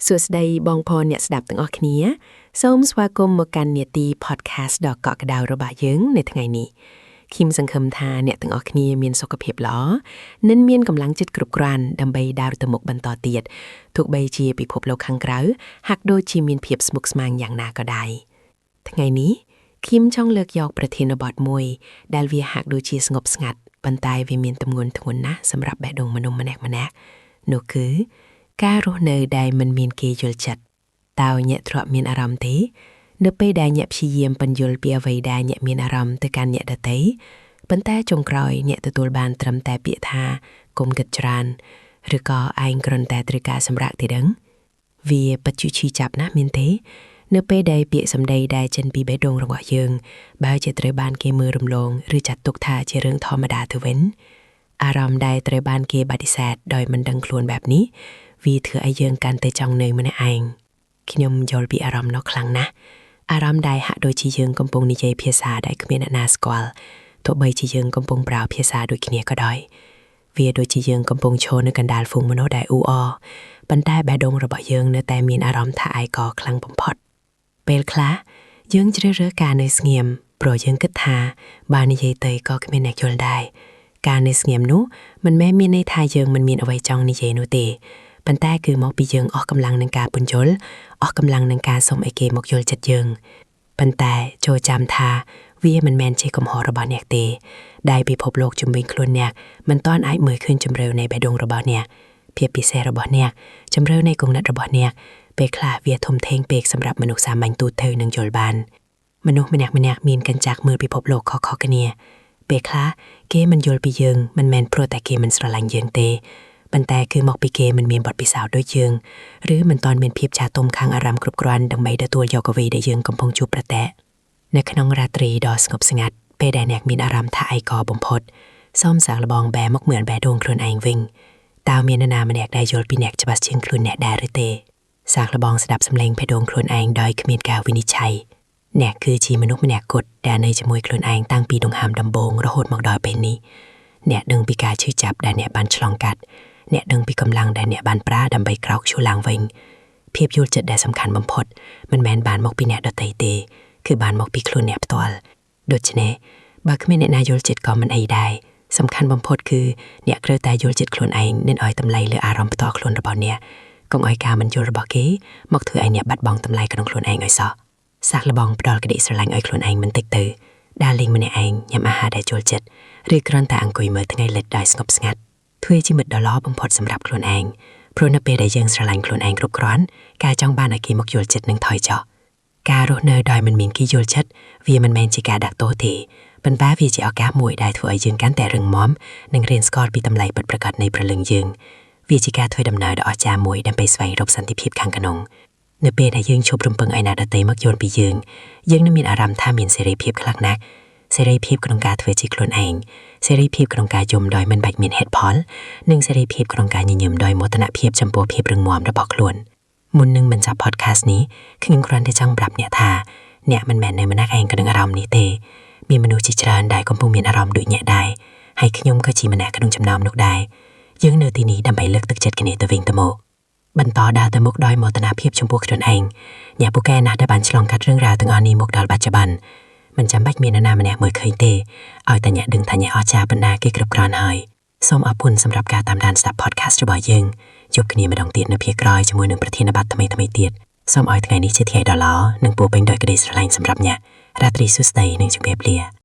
សួស្តីបងប្អូនអ្នកស្ដាប់ទាំងអស់គ្នាសូមស្វាគមន៍មកកាន់នាទី podcast ដ៏កក់ក្ដៅរបស់យើងនៅថ្ងៃនេះគឹមសង្ឃឹមថាអ្នកទាំងអស់គ្នាមានសុខភាពល្អនិងមានកម្លាំងចិត្តគ្រប់គ្រាន់ដើម្បីដើរទៅមុខបន្តទៀតទោះបីជាពិភពលោកខាងក្រៅហាក់ដូចជាមានភាពស្មុគស្មាញយ៉ាងណាក៏ដោយថ្ងៃនេះគឹមចង់លើកយកប្រធានបទមួយដែលវាហាក់ដូចជាស្ងប់ស្ងាត់ប៉ុន្តែវាមានទម្ងន់ធ្ងន់ណាស់សម្រាប់បេះដូងមនុស្សម្នាក់ៗនោះគឺការរស់នៅដែលមិនមានគេយល់ចិត្តតើអ្នកធ្លាប់មានអារម្មណ៍ទេនៅពេលដែលអ្នកព្យាយាមពន្យល់ពីអ្វីដែលអ្នកមានអារម្មណ៍ទៅកាន់អ្នកដទៃប៉ុន្តែចុងក្រោយអ្នកទទួលបានត្រឹមតែពាក្យថាកុំគិតច្រើនឬក៏ឯងគ្រាន់តែត្រូវការសម្រាកទេដឹងវាពិតជាឈឺចាប់ណាស់មែនទេនៅពេលដែលពាក្យសម្ដីដែលចេញពីបេះដូងរបស់យើងបើជាត្រូវបានគេមើលរំលងឬចាត់ទុកថាជារឿងធម្មតាទៅវិញអារម្មណ៍ដែលត្រូវបានគេបដិសេធដោយមិនដឹងខ្លួនបែបនេះវាធ្វើឲ្យយើងកាន់តែចង់នៅម្នាក់ឯងខ្ញុំយល់ពីអារម្មណ៍នោះខ្លាំងណាស់អារម្មណ៍ដែលហាក់ដូចជាយើងកំពុងនិយាយភាសាដែលគ្មានអ្នកណាស្គាល់ទោះបីជាយើងកំពុងប្រើភាសាដូចគ្នាក៏ដោយវាដូចជាយើងកំពុងឈរនៅកណ្ដាលហ្វូងមនុស្សដែលអ៊ូអរប៉ុន្តែបេះដូងរបស់យើងនៅតែមានអារម្មណ៍ថាឯកោខ្លាំងបំផុតពេលខ្លះយើងជ្រើសរើសការនៅស្ងៀមព្រោះយើងគិតថាបើនិយាយទៅក៏គ្មានអ្នកយល់ដែរការនៅស្ងៀមនោះមិនមែនមានន័យថាយើងមិនមានអ្វីចង់និយាយនោះទេប៉ុន្តែគឺមកពីយើងអស់កម្លាំងនឹងការពន្យល់អស់កម្លាំងនឹងការសុំឲ្យគេមកយល់ចិត្តយើងប៉ុន្តែចូលចាំថាវាមិនមែនជាកំហុសរបស់អ្នកទេដែលពិភពលោកជំវិញខ្លួនអ្នកមិនទាន់អាចមើលឃើញជម្រៅនៃបេះដូងរបស់អ្នកភាពពិសេសរបស់អ្នកជម្រៅនៃគំនិតរបស់អ្នកពេលខ្លះវាធំធេងពេកសម្រាប់មនុស្សសាមញ្ញទូទៅនឹងយល់បានមនុស្សម្នាក់ៗមានកញ្ចក់មើលពិភពលោកខុសៗគ្នាពេលខ្លះគេមិនយល់ពីយើងមិនមែនព្រោះតែគេមិនស្រឡាញ់យើងទេប៉ុន្តែគឺមកពីគេមិនមានបទពិសោធន៍ដូចយើងឬមិនទាន់មានភាពចាស់ទុំខាងអារម្មណ៍គ្រប់គ្រាន់ដើម្បីទទួលយកអ្វីដែលយើងកំពុងជួបប្រទះនៅក្នុងរាត្រីដ៏ស្ងប់ស្ងាត់ពេលដែលអ្នកមានអារម្មណ៍ថាឯកោបំផុតសូមសាកល្បងបែរមកមើលបេះដូងខ្លួនឯងវិញតើមាននរណាម្នាក់ដែលយល់ពីអ្នកច្បាស់ជាងខ្លួនអ្នកដែរឬទេសាកល្បងស្ដាប់សំឡេងបេះដូងខ្លួនឯងដោយគ្មានការវិនិច្ឆ័យអ្នកគឺជាមនុស្សម្នាក់គត់ដែលនៅជាមួយខ្លួនឯងតាំងពីដង្ហើមដំបូងរហូតមកដល់ពេលនេះអ្នកដឹងពីការឈឺចាប់ដែលអ្នកបានឆ្លងកាត់អ្នកដឹងពីកម្លាំងដែលអ្នកបានប្រើដើម្បីក្រោកឈរឡើងវិញភាពយល់ចិត្តដែលសំខាន់បំផុតមិនមែនបានមកពីអ្នកដទៃទេគឺបានមកពីខ្លួនអ្នកផ្ទាល់ដូច្នេះបើគ្មានអ្នកណាយល់ចិត្តក៏មិនអីដែរសំខាន់បំផុតគឺអ្នកត្រូវតែយល់ចិត្តខ្លួនឯងនិងឲ្យតម្លៃលើអារម្មណ៍ផ្ទាល់ខ្លួនរបស់អ្នកកុំឲ្យការមិនយល់របស់គេមកធ្វើឲ្យអ្នកបាត់បង់តម្លៃក្នុងខ្លួនឯងឲ្យសោះសាកល្បងផ្ដល់ក្តីស្រឡាញ់ឲ្យខ្លួនឯងបន្តិចទៅដើរលេងម្នាក់ឯងញ៉ាំអាហារដែលចូលចិត្តឬគ្រាន់តែអង្គុយមើលថ្ងៃលិចដោយស្ងប់ស្ងាត់ធ្វើជាមិត្តដ៏ល្អបំផុតសម្រាប់ខ្លួនឯងព្រោះនៅពេលដែលយើងស្រឡាញ់ខ្លួនឯងគ្រប់គ្រាន់ការចង់បានឲ្យគេមកយល់ចិត្តនឹងថយចុះការរស់នៅដោយមិនមានគេយល់ចិត្តវាមិនមែនជាការដាក់ទោសទេប៉ុន្តែវាជាឱកាសមួយដែលធ្វើឲ្យយើងកាន់តែរឹងមាំនិងរៀនស្គាល់ពីតម្លៃពិតប្រាកដនៃព្រលឹងយើងវាជាការធ្វើដំណើរដ៏អស្ចារ្យមួយដើម្បីស្វែងរកសន្តិភាពខាងក្នុងនៅពេលដែលយើងឈប់រំពឹងឲ្យអ្នកដទៃមកយល់ពីយើងនឹងមានអារម្មណ៍ថាមានសេរីភាពខ្លាំងណាស់សេរីភាពក្នុងការធ្វើជាខ្លួនឯងសេរីភាពក្នុងការយំដោយមិនបាច់មានហេតុផលនិងសេរីភាពក្នុងការញញឹមដោយមោទនភាពចំពោះភាពរឹងមាំរបស់ខ្លួនមុននឹងបញ្ចប់ podcast នេះខ្ញុំគ្រាន់តែចង់ប្រាប់អ្នកថាអ្នកមិនមែននៅម្នាក់ឯងក្នុងអារម្មណ៍នេះទេមានមនុស្សជាច្រើនដែលកំពុងមានអារម្មណ៍ដូចអ្នកដែរហើយខ្ញុំក៏ជាម្នាក់ក្នុងចំណោមនោះដែរយើងនៅទីនេះដើម្បីលើកទឹកចិត្តគ្នាទៅវិញទៅមកបន្តដើរទៅមុខដោយមោទនភាពចំពោះខ្លួនឯងអ្នកពូកែណាស់ដែលបានឆ្លងកាត់រឿងរ៉ាវទាំងអស់នេះមកដល់បច្ចុប្បន្នមិនចាំបាច់មាននរណាម្នាក់មើលឃើញទេឲ្យតែអ្នកដឹងថាអ្នកអស្ចារ្យប៉ុណ្ណាគេគ្រប់គ្រាន់ហើយសូមអរគុណសម្រាប់ការតាមដានស្ដាប់ podcast របស់យើងជួបគ្នាម្ដងទៀតនៅភាគក្រោយជាមួយនឹងប្រធានបទថ្មីៗទៀតសូមឲ្យថ្ងៃនេះជាថ្ងៃដ៏ល្អនិងពោរពេញដោយក្តីស្រឡាញ់សម្រាប់អ្នករាត្រីសួស្តីនិងជម្រាបលា